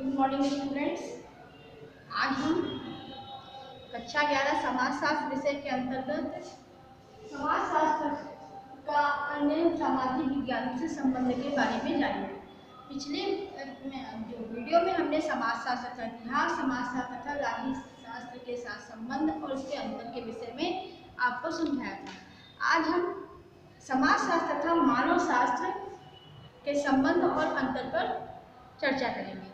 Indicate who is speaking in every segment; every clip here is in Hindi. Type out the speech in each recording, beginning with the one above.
Speaker 1: Good morning students. आज हम कक्षा 11 समाजशास्त्र विषय के अंतर्गत समाजशास्त्र का अन्य सामाजिक विज्ञान से संबंध के बारे में जानेंगे। पिछले जो वीडियो में हमने समाजशास्त्र का इतिहास, समाजशास्त्र तथा राजनीतिशास्त्र के साथ संबंध और उसके अंतर के विषय में आपको समझाया था। आज हम समाजशास्त्र तथा मानव शास्त्र के संबंध और अंतर पर चर्चा करेंगे।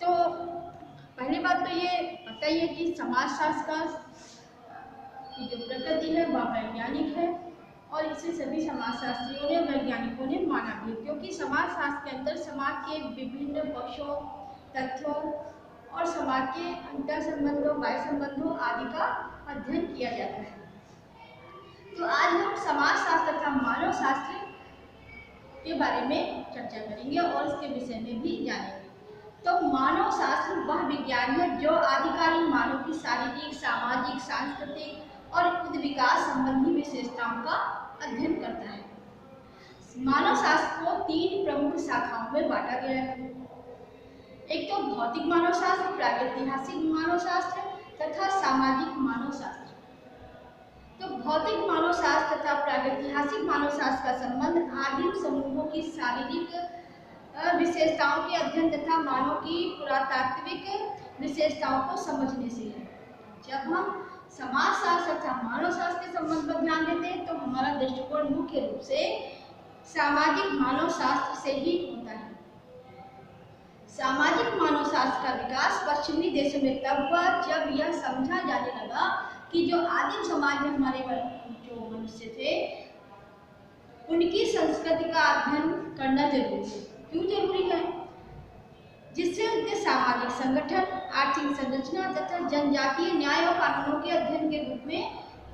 Speaker 1: तो पहली बात तो ये बताइए कि समाजशास्त्र की जो प्रकृति है वह वैज्ञानिक है और इसे सभी समाजशास्त्रियों ने, वैज्ञानिकों ने माना भी, क्योंकि समाजशास्त्र के अंदर समाज के विभिन्न पक्षों, तथ्यों और समाज के अंतर संबंधों, बाह्य संबंधों आदि का अध्ययन किया जाता है। तो आज हम समाजशास्त्र तथा मानव शास्त्र के बारे में चर्चा करेंगे और इसके विषय में भी जानेंगे। तो मानव शास्त्र वह विज्ञान है जो आदिकालीन मानव की शारीरिक, सामाजिक, सांस्कृतिक और खुद विकास संबंधी विशेषताओं का अध्ययन करता है। मानव शास्त्र को 3 प्रमुख शाखाओं में बांटा गया है। एक तो भौतिक मानव शास्त्र, प्रागैतिहासिक मानव शास्त्र तथा सामाजिक मानव शास्त्र। तो भौतिक मानव शास्त्र तथा प्रागैतिहासिक मानव शास्त्र का संबंध आदिम समूहों की शारीरिक विशेषताओं के अध्ययन तथा मानव की पुरातात्विक विशेषताओं को समझने से है। जब हम समाजशास्त्र तथा मानव शास्त्र के संबंध पर ध्यान देते हैं तो हमारा दृष्टिकोण मुख्य रूप से सामाजिक मानव शास्त्र से ही होता है। सामाजिक मानव शास्त्र का विकास पश्चिमी देशों में तब हुआ जब यह समझा जाने लगा कि जो आदिम समाज में हमारे जो मनुष्य थे उनकी संस्कृति का अध्ययन करना जरूरी है। क्यों जरूरी है? जिससे उनके सामाजिक संगठन, आर्थिक संरचना तथा जनजातीय न्याय और कानूनों के अध्ययन के रूप में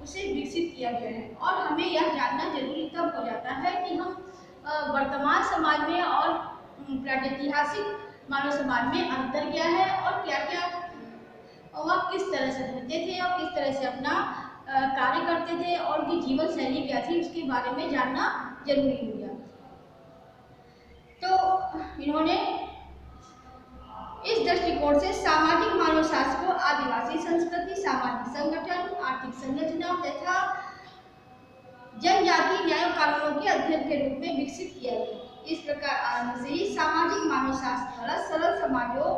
Speaker 1: उसे विकसित किया गया है। और हमें यह जानना जरूरी तब हो जाता है कि हम वर्तमान समाज में और प्रागैतिहासिक मानव समाज में अंतर क्या है और क्या क्या वह किस तरह से रहते थे और किस तरह से अपना कार्य करते थे और उनकी जीवन शैली क्या थी, उसके बारे में जानना जरूरी हो गया। तो इन्होंने इस दृष्टिकोण से सामाजिक मानव शास्त्र को आदिवासी संस्कृति, सामाजिक संगठन, आर्थिक संरचना तथा जनजातीय न्याय कानूनों के अध्ययन के रूप में विकसित किया गया। इस प्रकार आरंभ से ही सामाजिक मानव शास्त्र द्वारा सरल समाजों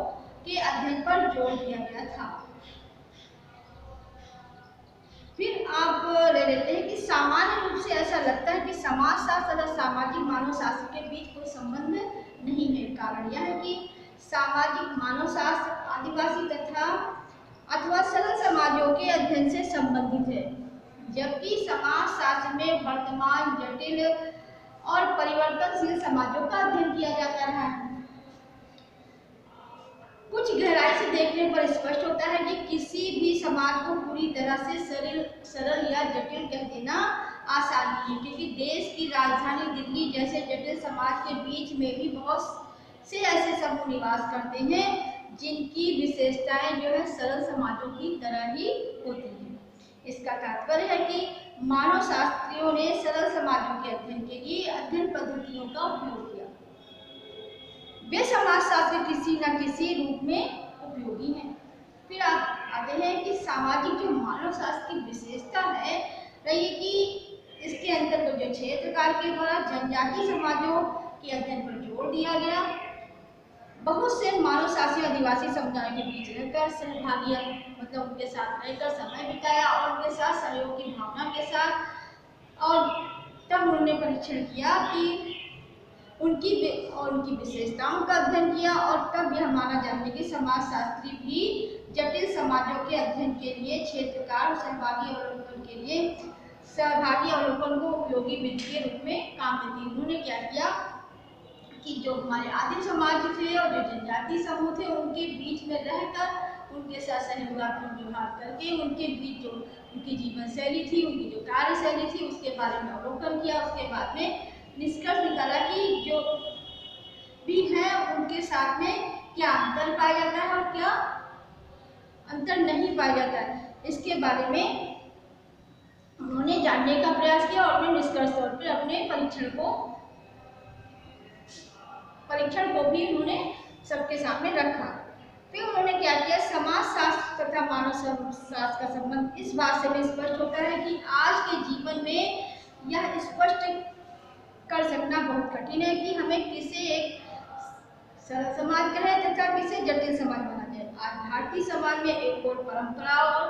Speaker 1: के अध्ययन पर जोर दिया गया था। फिर आप ले लेते हैं कि सामान्य रूप से ऐसा लगता है कि समाजशास्त्र तथा सामाजिक मानव शास्त्र के बीच कोई संबंध नहीं है। कारण यह है कि सामाजिक मानव शास्त्र आदिवासी तथा अथवा सरल समाजों के अध्ययन से संबंधित है, जबकि समाजशास्त्र में वर्तमान, जटिल और परिवर्तनशील समाजों का अध्ययन किया जाता है। कुछ गहराई से देखने पर स्पष्ट होता है कि किसी भी समाज को पूरी तरह से सरल या जटिल कह देना आसान नहीं है, क्योंकि देश की राजधानी दिल्ली जैसे जटिल समाज के बीच में भी बहुत से ऐसे समूह निवास करते हैं जिनकी विशेषताएं जो है सरल समाजों की तरह ही होती हैं। इसका तात्पर्य है कि मानव शास्त्रियों ने सरल समाजों के अध्ययन के लिए अध्ययन पद्धतियों का उपयोग किया। वे समाजशास्त्र किसी न किसी रूप में उपयोगी हैं। फिर आप आते हैं कि सामाजिक जो मानव शास्त्र की विशेषता है रही कि इसके अंतर्गत जो क्षेत्रकार के द्वारा जनजातीय समाजों के अध्ययन पर जोर दिया गया। बहुत से मानव शास्त्री आदिवासी समुदाय के बीच रहकर सहभागी मतलब उनके साथ रहकर समय बिताया और उनके साथ सहयोग की भावना के साथ, और तब उन्होंने परीक्षण किया कि उनकी विशेषताओं का अध्ययन किया और तब यह माना जाता है कि समाजशास्त्री भी जटिल समाजों के अध्ययन के लिए क्षेत्रकार सहभागी अवलोकन को उपयोगी विधि के रूप में काम देती। उन्होंने क्या किया कि जो हमारे आदिम समाज थे और जो जनजातीय समूह थे उनके बीच में रहकर उनके साथ सहयोगात्मक व्यवहार करके उनके बीच जो उनकी जीवन शैली थी, उनकी जो कार्यशैली थी, उसके बारे में अवलोकन किया। उसके बाद में निष्कर्ष निकाला कि जो भी है उनके साथ में क्या अंतर पाया जाता है और क्या अंतर नहीं पाया जाता है, इसके बारे में उन्होंने जानने का प्रयास किया और अपने निष्कर्ष तौर पर अपने परीक्षण को भी उन्होंने सबके सामने रखा। फिर उन्होंने क्या किया, समाज शास्त्र तथा मानव शास्त्र का संबंध इस बात से भी स्पष्ट होता है कि आज के जीवन में यह स्पष्ट कर सकना बहुत कठिन है कि हमें किसे एक सरल समाज कहें तथा किसे जटिल समाज माना जाए। आज भारतीय समाज में एक और परंपरा और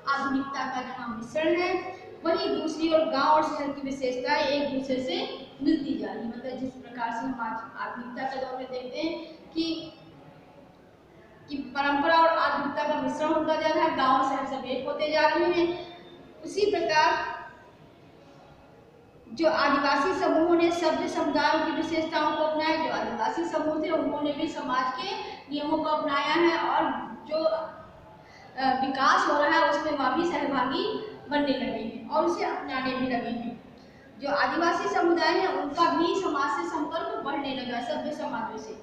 Speaker 1: आधुनिकता का जहाँ मिश्रण है, वहीं दूसरी ओर गांव और शहर की विशेषताएं एक दूसरे से मिलती जा रही। मतलब जिस प्रकार से हम आज आधुनिकता के दौर में देखते हैं कि परंपरा और आधुनिकता का मिश्रण होता जा रहा है, गांव शहर सब एक होते जा रहे हैं, उसी प्रकार जो आदिवासी समूहों ने सभ्य समुदायों की विशेषताओं को अपनाया, जो आदिवासी समूह थे उन्होंने भी समाज के नियमों को अपनाया है और जो विकास हो रहा है उसमें वह भी सहभागी बनने लगे हैं और उसे अपनाने भी लगे हैं। जो आदिवासी समुदाय है उनका भी समाज से संपर्क बढ़ने लगा सभ्य समाजों से।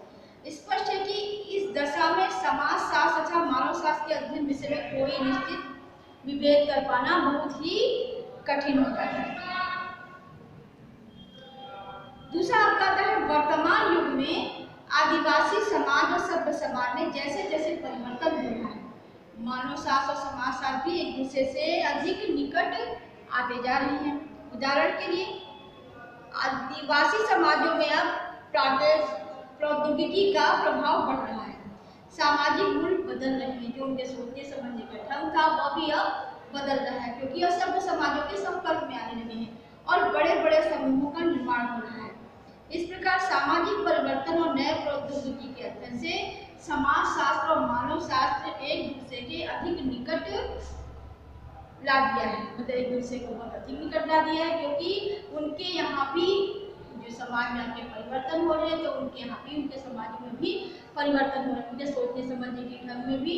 Speaker 1: स्पष्ट है कि इस दशा में समाज शास्त्र तथा मानव शास्त्र के अध्ययन विषय में कोई निश्चित विभेद कर पाना बहुत ही कठिन होता है। दूसरा आपका आता है वर्तमान युग में आदिवासी समाज और सभ्य समाज में जैसे जैसे परिवर्तन हो रहा है, मानव शास्त्र और समाज शास्त्र भी एक दूसरे से अधिक निकट आते जा रहे हैं। उदाहरण के लिए आदिवासी समाजों में अब प्रौद्योगिकी का प्रभाव बढ़ रहा है, सामाजिक मूल्य बदल रहे हैं, जो उनके सोचने समझने का ढंग था वह भी अब बदल रहा है क्योंकि यह सभ्य समाजों के संपर्क में आने लगे हैं और बड़े बड़े समूहों का निर्माण हो रहा है। इस प्रकार सामाजिक परिवर्तन और नए प्रौद्योगिकी के अध्ययन से समाज शास्त्र और मानव शास्त्र एक दूसरे के अधिक निकट ला दिया है, मतलब एक दूसरे को बहुत अधिक निकट ला दिया है क्योंकि उनके यहाँ भी जो समाज में आके परिवर्तन हो रहे हैं तो उनके यहाँ भी उनके समाज में भी परिवर्तन हो रहा है, उनके सोचने समझने के ढंग में भी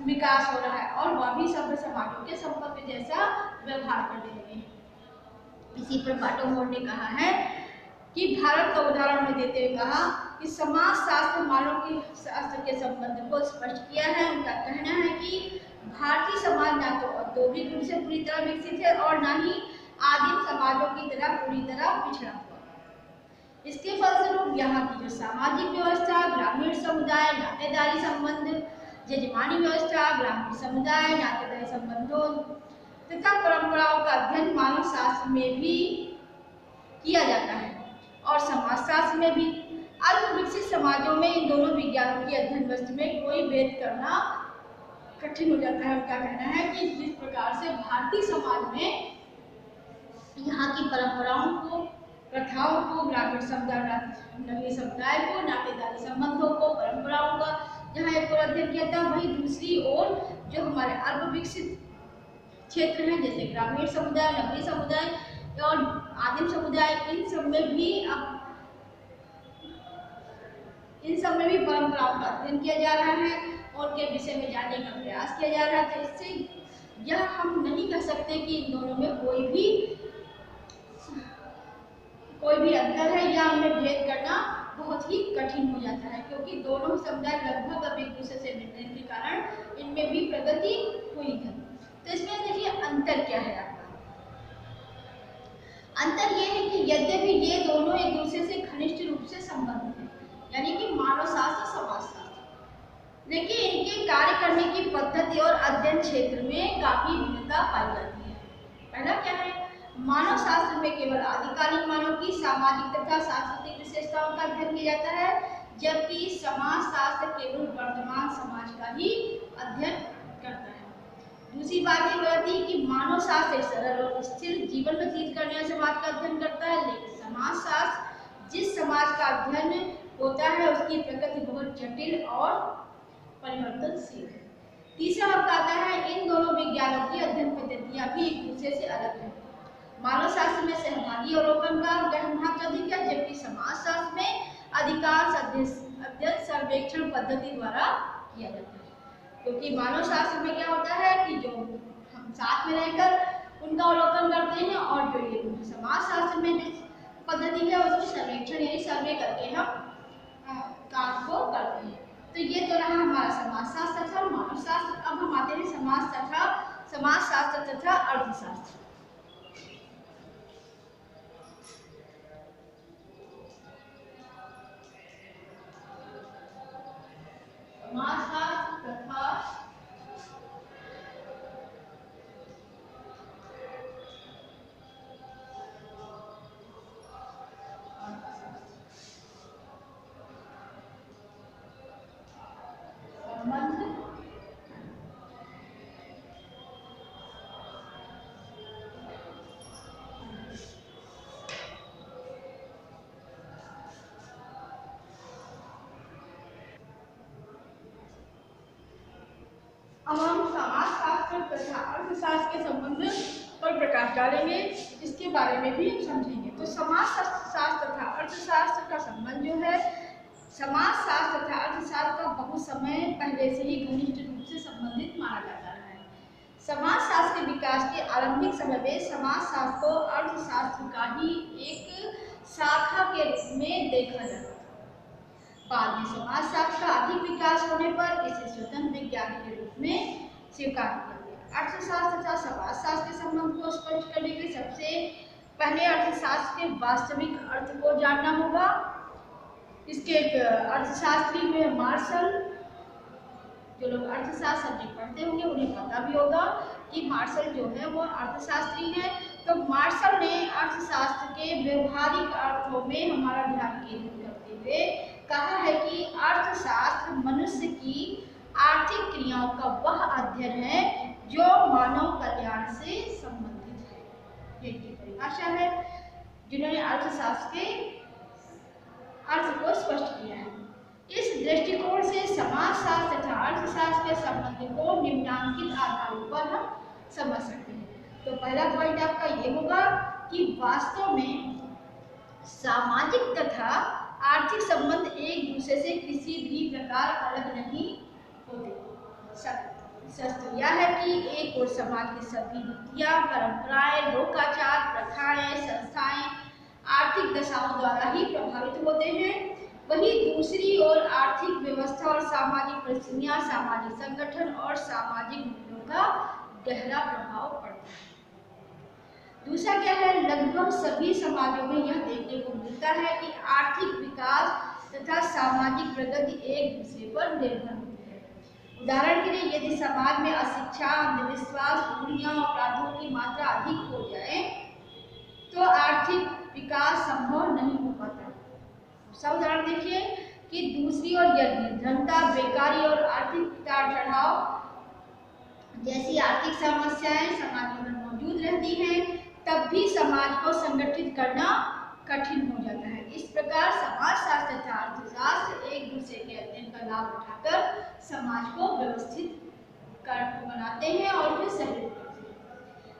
Speaker 1: विकास हो रहा है और वह भी सभ्य समाजों के संपर्क जैसा व्यवहार करने लगे हैं। इसी पर बाटोमोर ने कहा है कि भारत का उदाहरण में देते हुए कहा कि समाज शास्त्र मानव की शास्त्र के संबंध को स्पष्ट किया है। उनका कहना है कि भारतीय समाज ना तो औद्योगिक रूप से पूरी तरह विकसित है और ना ही आदिम समाजों की तरह पूरी तरह पिछड़ा हुआ। इसके फलस्वरूप यहाँ की जो सामाजिक व्यवस्था, ग्रामीण समुदाय, नातेदारी संबंध, यजमानी व्यवस्था, ग्रामीण समुदाय, नातेदारी संबंधों तथा परंपराओं का अध्ययन मानव शास्त्र में भी किया जाता है और समाजशास्त्र में भी। अल्प विकसित समाजों में इन दोनों विज्ञानों की अध्ययन वस्तु में कोई भेद करना कठिन हो जाता है। उनका कहना है कि जिस प्रकार से भारतीय समाज में यहाँ की परंपराओं को, प्रथाओं को, ग्रामीण समुदाय, नगरीय समुदाय को, नातेदारी संबंधों को, परंपराओं का जहाँ एक और अध्ययन किया था, वहीं दूसरी ओर जो हमारे अल्प विकसित क्षेत्र हैं जैसे ग्रामीण समुदाय, नगरीय समुदाय और आदिम समुदाय, इन सब में भी परंपराओं का अध्ययन किया जा रहा है और उनके विषय में जानने का प्रयास किया जा रहा है। तो इससे यह हम नहीं कह सकते कि इन दोनों में कोई भी अंतर है या उनमें भेद करना बहुत ही कठिन हो जाता है क्योंकि दोनों समुदाय लगभग अब एक दूसरे से मिलने के कारण इनमें भी प्रगति हुई है। तो इसमें देखिए अंतर क्या है आपका। अंतर ये है कि यद्यपि ये दोनों एक दूसरे से घनिष्ठ रूप से संबंधित हैं, यानी कि मानव शास्त्र, समाज शास्त्र, लेकिन इनके कार्य करने की पद्धति और अध्ययन क्षेत्र में काफी भिन्नता पाई जाती है। पहला क्या है, मानव शास्त्र में केवल आदिकालीन मानव की सामाजिक तथा सांस्कृतिक विशेषताओं का अध्ययन किया जाता है, जबकि समाज शास्त्र केवल वर्तमान समाज का ही अध्ययन करता है। दूसरी बात ये कहती है कि मानव शास्त्र एक सरल और स्थिर जीवन व्यतीत करने वाले समाज का अध्ययन करता है, लेकिन समाज शास्त्र जिस समाज का अध्ययन होता है उसकी प्रकृति बहुत जटिल और परिवर्तनशील है। तीसरा हक आता है इन दोनों विज्ञानों की अध्ययन पद्धतियां भी एक दूसरे से अलग है। मानव शास्त्र में सहभागी अवलोकन का गहन महत्व अधिक है, जबकि समाज शास्त्र में अधिकांश अध्ययन सर्वेक्षण पद्धति द्वारा किया जाता है। क्योंकि मानव शास्त्र में क्या होता है कि जो हम साथ में रहकर उनका अवलोकन करते हैं और जो ये समाज शास्त्र में जो पद्धति है उसकी सर्वेक्षण यानी सर्वे करके हम काम को करते हैं। तो ये तो रहा हमारा समाज शास्त्र तथा मानव शास्त्र। अब हम आते हैं समाज शास्त्र तथा अर्थशास्त्र। समाज शास्त्र संबंध अब हम समाजशास्त्र तथा अर्थशास्त्र के संबंध पर प्रकाश डालेंगे, इसके बारे में भी हम समझेंगे। तो समाजशास्त्र तथा अर्थशास्त्र का संबंध जो है, समाजशास्त्र तथा अर्थशास्त्र का बहुत समय पहले से ही घनिष्ठ रूप से संबंधित माना जाता है। समाजशास्त्र के विकास के आरंभिक समय में समाजशास्त्र को अर्थशास्त्र का ही एक शाखा के रूप में देखा जाता था। बाद में समाजशास्त्र का अधिक विकास होने पर इसे स्वतंत्र विज्ञान के रूप में स्वीकार किया गया। अर्थशास्त्र तथा समाजशास्त्र के संबंध को स्पष्ट करने के लिए सबसे पहले अर्थशास्त्र के वास्तविक अर्थ को जानना होगा। इसके एक अर्थशास्त्री हुए मार्शल। जो लोग अर्थशास्त्र सब्जेक्ट पढ़ते होंगे उन्हें पता भी होगा कि मार्शल जो है वो अर्थशास्त्री है। तो मार्शल ने अर्थशास्त्र के व्यवहारिक अर्थों में हमारा ध्यान केंद्रित करते हुए कहा है कि अर्थशास्त्र मनुष्य की आर्थिक क्रियाओं का वह अध्ययन है जो मानव कल्याण से संबंधित है। ये परिभाषा है जिन्होंने अर्थशास्त्र के अर्थ को स्पष्ट किया है। इस दृष्टिकोण से समाजशास्त्र तथा अर्थशास्त्र के संबंध को निम्नांकित आधारों पर हम समझ सकते हैं। तो पहला पॉइंट आपका ये होगा कि वास्तव में सामाजिक तथा आर्थिक संबंध एक दूसरे से किसी भी प्रकार अलग नहीं होते। सत्य यह है कि एक और समाज की सभी रीतियां, परंपराएं, लोकाचार, प्रथाएं, संस्थाएं आर्थिक दशाओं द्वारा ही प्रभावित होते हैं, वहीं दूसरी ओर आर्थिक व्यवस्था और सामाजिक परिस्थितियां, सामाजिक संगठन और सामाजिक मूल्यों का गहरा प्रभाव पड़ता है। दूसरा क्या है, लगभग सभी समाजों में यह देखने को मिलता है कि आर्थिक विकास तथा सामाजिक प्रगति एक दूसरे पर निर्भर होती है। उदाहरण के लिए यदि समाज में अशिक्षा, अंधविश्वास, बुराइयां, अपराधों की मात्रा अधिक हो जाए तो आर्थिक विकास संभव नहीं हो पाता। दूसरा उदाहरण देखिए कि दूसरी ओर यदि निर्धनता, बेकारी और आर्थिक उतार चढ़ाव जैसी आर्थिक समस्याएं समाज में मौजूद रहती हैं, तब भी समाज को संगठित करना कठिन हो जाता है। इस प्रकार समाजशास्त्र तथा अर्थशास्त्र एक दूसरे के अध्ययन का लाभ उठाकर समाज को व्यवस्थित बनाते हैं और फिर सहयोग करते हैं।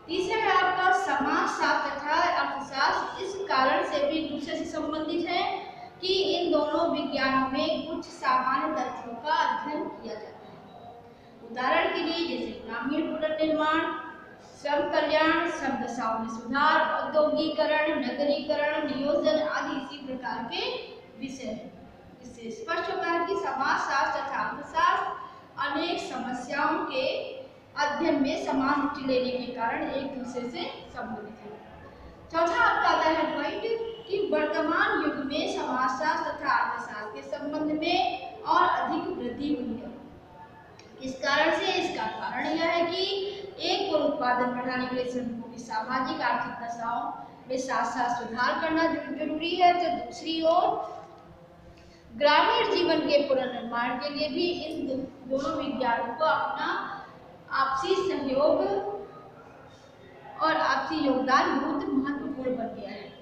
Speaker 1: तीसरा है आपका समाजशास्त्र तथा अर्थशास्त्र इस कारण से भी एक दूसरे से संबंधित है कि इन दोनों विज्ञानों में कुछ सामान्य तथ्यों का अध्ययन किया जाता है। उदाहरण के लिए जैसे ग्रामीण पुनर्निर्माण, श्रम कल्याण, श्रम दशाओं में सुधार, औद्योगिकरण, नगरीकरण, नियोजन आदि इसी प्रकार के विषय हैं। इससे स्पष्ट होता है कि समाजशास्त्र तथा अर्थशास्त्र अनेक समस्याओं के अध्ययन में समान रुचि लेने के कारण एक दूसरे से संबंधित है। चौथा आपका आता है पॉइंट कि वर्तमान युग में समाजशास्त्र तथा अर्थशास्त्र के संबंध में और अधिक वृद्धि हुई है। इस कारण से इसका कारण यह है कि एक और उत्पादन बढ़ाने के लिए श्रमिकों की सामाजिक आर्थिक दशाओं में साथ साथ सुधार करना जरूरी है, तो दूसरी ओर ग्रामीण जीवन के पुनर्निर्माण के लिए भी इन दोनों विज्ञानों को अपना आपसी सहयोग और आपसी योगदान बहुत महत्वपूर्ण बन गया है।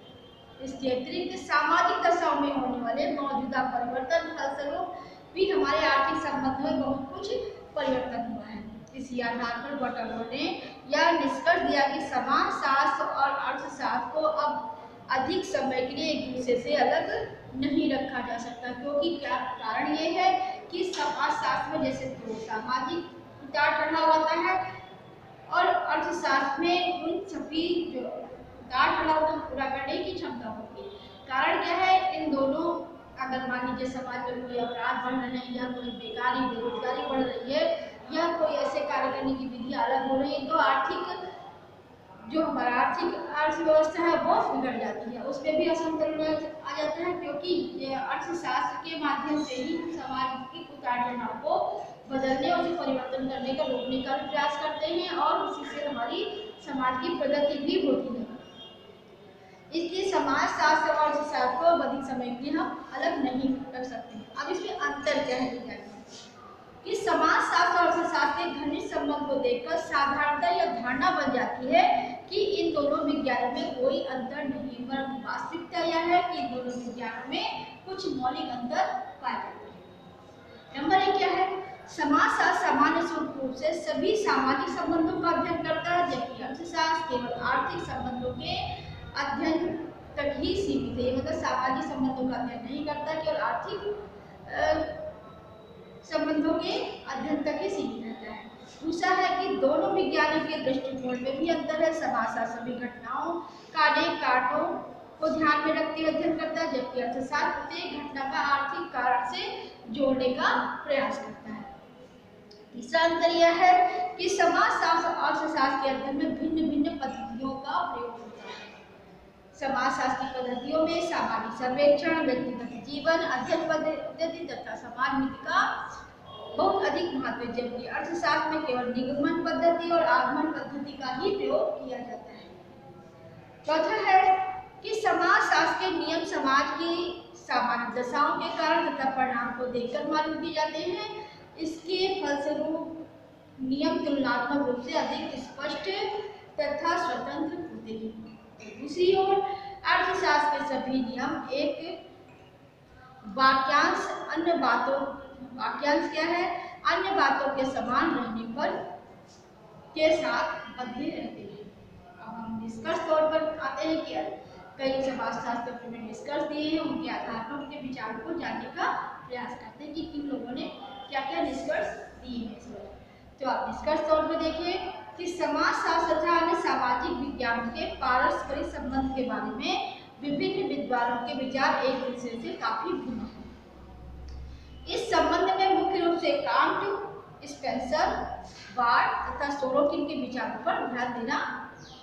Speaker 1: इसके अतिरिक्त सामाजिक दशाओं में होने वाले मौजूदा परिवर्तन फलस्वरूप भी हमारे आर्थिक संबंध में बहुत कुछ परिवर्तन हुआ है। इसी आधार पर बटलर ने यह निष्कर्ष दिया कि समाजशास्त्र और अर्थशास्त्र को अब अधिक समय के लिए एक दूसरे से अलग नहीं रखा जा सकता, क्योंकि क्या कारण ये है कि समाजशास्त्र में जैसे तो सामाजिक उतार चढ़ाव आता है और अर्थशास्त्र में उन सभी जो उतार चढ़ाव को पूरा करने की क्षमता होती है। कारण क्या है, इन दोनों अगर मान लीजिए समाज में कोई अपराध बढ़ रहे हैं या कोई बेकारी बेरोजगारी बढ़ रही है या कोई ऐसे कार्य करने की विधि अलग हो रही है, तो आर्थिक जो हमारा आर्थिक अर्थव्यवस्था है वो बिगड़ जाती है, उसमें भी असंतुलन आ जाता है, क्योंकि अर्थशास्त्र के माध्यम से ही समाज की उतार चढ़ाव को बदलने और उसे परिवर्तन करने का रोकने का भी प्रयास करते हैं और उसी से हमारी समाज की प्रगति भी होती है। इसलिए समाजशास्त्र और अर्थशास्त्र को अधिक समय के लिए हम अलग नहीं रख सकते। अब इसमें अंतर क्या है कि कि समाजशास्त्र और अर्थशास्त्र के घनिष्ठ संबंध को देखकर साधारणतः यह धारणा बन जाती है कि इन दोनों विज्ञानों में कोई अंतर नहीं, वरन वास्तविकता यह है कि इन दोनों विज्ञानों में कुछ मौलिक अंतर पाए जाते हैं। नंबर 1 क्या है? समाजशास्त्र सामान्य रूप से सभी सामाजिक संबंधों का अध्ययन करता है, जबकि अर्थशास्त्र केवल आर्थिक संबंधों के अध्ययन तक ही सीमित है। मतलब सामाजिक संबंधों का अध्ययन नहीं करता, केवल आर्थिक संबंधों के अध्ययन तक ही सीमित रहता है। दूसरा है कि दोनों विज्ञानों के दृष्टिकोण में भी अंतर है। समाजशास्त्र सभी घटनाओं का अनेक कारणों को ध्यान में रखते हुए अध्ययन करता है, जबकि अर्थशास्त्र प्रत्येक घटना का आर्थिक कारण से जोड़ने का प्रयास करता है। तीसरा अंतर यह है कि समाजशास्त्र और अर्थशास्त्र के अध्ययन में भिन्न भिन्न पद्धतियों का प्रयोग होता है। समाजशास्त्र की पद्धतियों में सामाजिक सर्वेक्षण, व्यक्तिगत जीवन अध्ययन पद्धति तथा समाज नीति का बहुत अधिक महत्व है, जबकि अर्थशास्त्र में केवल निगमन पद्धति और आगमन पद्धति का ही प्रयोग किया जाता है। चौथा है कि समाजशास्त्र के नियम समाज की सामान्य दशाओं के कारण तथा परिणाम को देखकर मालूम किए जाते हैं। इसके फलस्वरूप नियम तुलनात्मक रूप से अधिक स्पष्ट तथा स्वतंत्र होते हैं। दूसरी ओर अर्थशास्त्र के सभी नियम एक वाक्यांश क्या है, अन्य बातों के समान रहने पर के साथ बदले रहते हैं। अब हम निष्कर्ष तौर पर आते हैं कि कई समाजशास्त्र में निष्कर्ष दिए हैं, उनके आधार पर उनके विचारों को जानने का प्रयास करते हैं कि किन लोगों ने क्या क्या निष्कर्ष दिए हैं। तो आप निष्कर्ष तौर पर देखिए कि समाजशास्त्र तथा अन्य सामाजिक विज्ञानों के पारस्परिक संबंध के बारे में विभिन्न विद्वानों के विचार एक दूसरे से काफी भिन्न हैं। इस संबंध में मुख्य रूप से कांट, स्पेंसर, बार्ट तथा सोरोकिन के विचारों पर ध्यान देना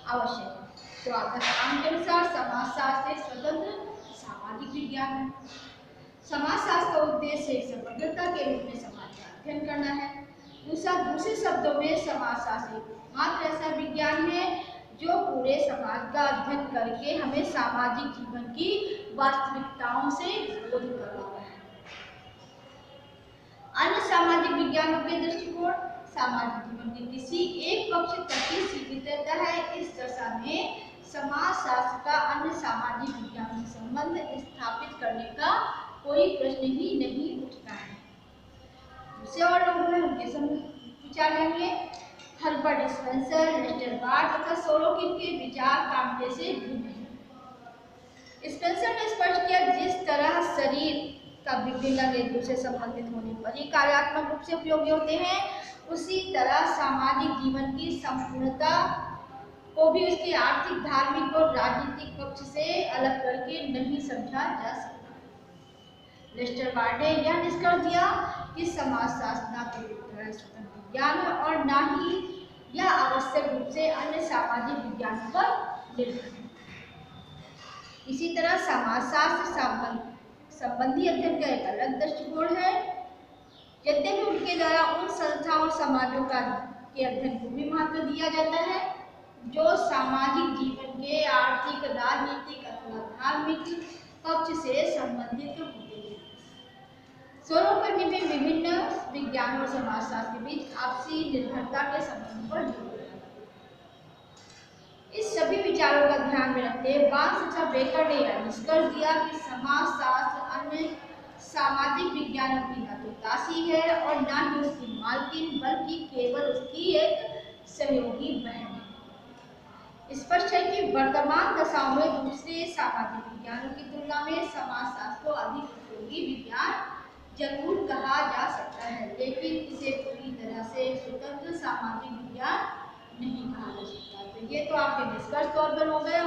Speaker 1: आवश्यक है। तो आपका कांट के अनुसार समाजशास्त्र एक स्वतंत्र सामाजिक विज्ञान है। समाजशास्त्र का उद्देश्य एक समग्रता के रूप में समाज का अध्ययन करना है। दूसरे शब्दों में समाजशास्त्र एकमात्र ऐसा विज्ञान है जो पूरे समाज का अध्ययन करके हमें सामाजिक जीवन की वास्तविकताओं से बोध करवाता है। अन्य सामाजिक विज्ञानों के दृष्टिकोण सामाजिक जीवन के किसी एक पक्ष तक ही सीमित रहता है। इस दशा में समाजशास्त्र का अन्य सामाजिक विज्ञानों से संबंध स्थापित करने का कोई प्रश्न ही नहीं उठता है। दूसरे और लोगों में उनके विचार लेंगे। हर्बर्ट स्पेंसर, लेस्टर बार्ट तथा सोरोकिन के विचार कांटे से भिन्न हैं। स्पेंसर ने स्पष्ट किया जिस तरह शरीर का विभिन्न अंग एक दूसरे से संबंधित होने पर ही कार्यात्मक रूप से उपयोगी होते हैं, उसी तरह सामाजिक जीवन की संपूर्णता को भी उसके आर्थिक, धार्मिक और राजनीतिक पक्ष से अलग करके नहीं समझा जा सकता। लेस्टर बार्ट ने यह निष्कर्ष दिया कि समाजशास्त्र न तो एक तरह स्वतंत्र विज्ञान है और न ही यह आवश्यक रूप से अन्य सामाजिक विज्ञानों पर निर्भर है। इसी तरह समाजशास्त्र संबंधी अध्ययन का एक अलग दृष्टिकोण है। यद्यपि उनके द्वारा उन संस्थाओं और समाजों का के अध्ययन को भी महत्व दिया जाता है जो सामाजिक जीवन के आर्थिक, राजनीतिक अथवा धार्मिक पक्ष से संबंधित होते हैं। सोरोकिन ने विभिन्न विज्ञान और समाजशास्त्र के बीच आपसी निर्भरता के संबंध पर जोर दिया। इस सभी विचारों का ध्यान में रखते हुए बार्न्स तथा बेकर ने यह निष्कर्ष दिया कि समाजशास्त्र अन्य सामाजिक विज्ञानों की न तो दासी है और न ही उसकी मालकिन, बल्कि केवल उसकी एक सहयोगी बहन है। स्पष्ट है कि वर्तमान दशाओं में दूसरे सामाजिक विज्ञानों की तुलना में समाजशास्त्र को अधिक उपयोगी विज्ञान जरूर कहा जा सकता है, लेकिन इसे पूरी तरह से स्वतंत्र सामाजिक विज्ञान नहीं कहा जा सकता। तो ये तो आपके निष्कर्ष तौर पर हो गए।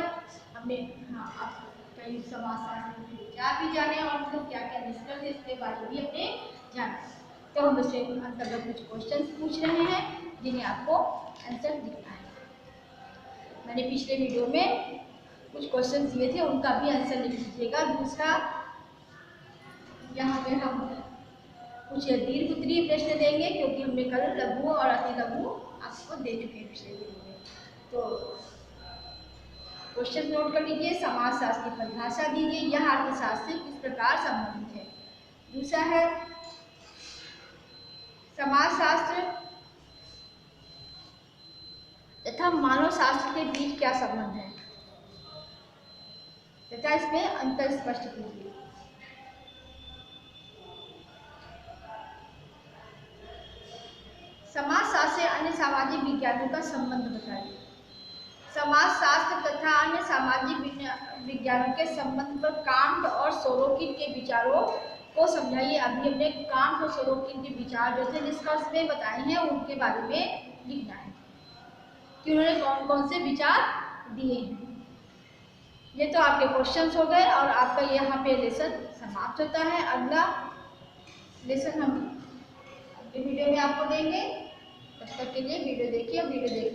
Speaker 1: हमने आप कई समाजशास्त्र के विचार भी जाने और मतलब क्या क्या निष्कर्ष इसके बारे में भी हमने जाना। तो हम उसके अंतर्गत कुछ क्वेश्चन पूछ रहे हैं जिन्हें आपको आंसर लिखना है। मैंने पिछले वीडियो में कुछ क्वेश्चन दिए थे, उनका भी आंसर लिख लीजिएगा। दूसरा, यहाँ पे हम कुछ दीर्घ उत्तरीय प्रश्न देंगे क्योंकि हमने कल लघु और अति लघु आपको दे चुके हैं पिछले वीडियो में। तो क्वेश्चन नोट कर लीजिए। समाजशास्त्र की परिभाषा दीजिए, यह अर्थशास्त्र से किस प्रकार संबंधित है। दूसरा है समाजशास्त्र तथा मानव शास्त्र के बीच क्या संबंध है तथा इसमें अंतर स्पष्ट कीजिए। समाजशास्त्र से अन्य सामाजिक विज्ञानों का संबंध बताइए। समाजशास्त्र तथा अन्य सामाजिक विज्ञानों के संबंध पर कांट और सोरोकिन के विचारों को समझाइए। अभी हमने कांट और सोरोकिन के विचार जो थे निष्कर्ष में बताए हैं उनके बारे में लिखना है कि उन्होंने कौन कौन से विचार दिए हैं। ये तो आपके क्वेश्चंस हो गए और आपका यहाँ पे लेसन समाप्त होता है। अगला लेसन हम अगले वीडियो में आपको देंगे। तब तक के लिए वीडियो देखिए। वीडियो देखने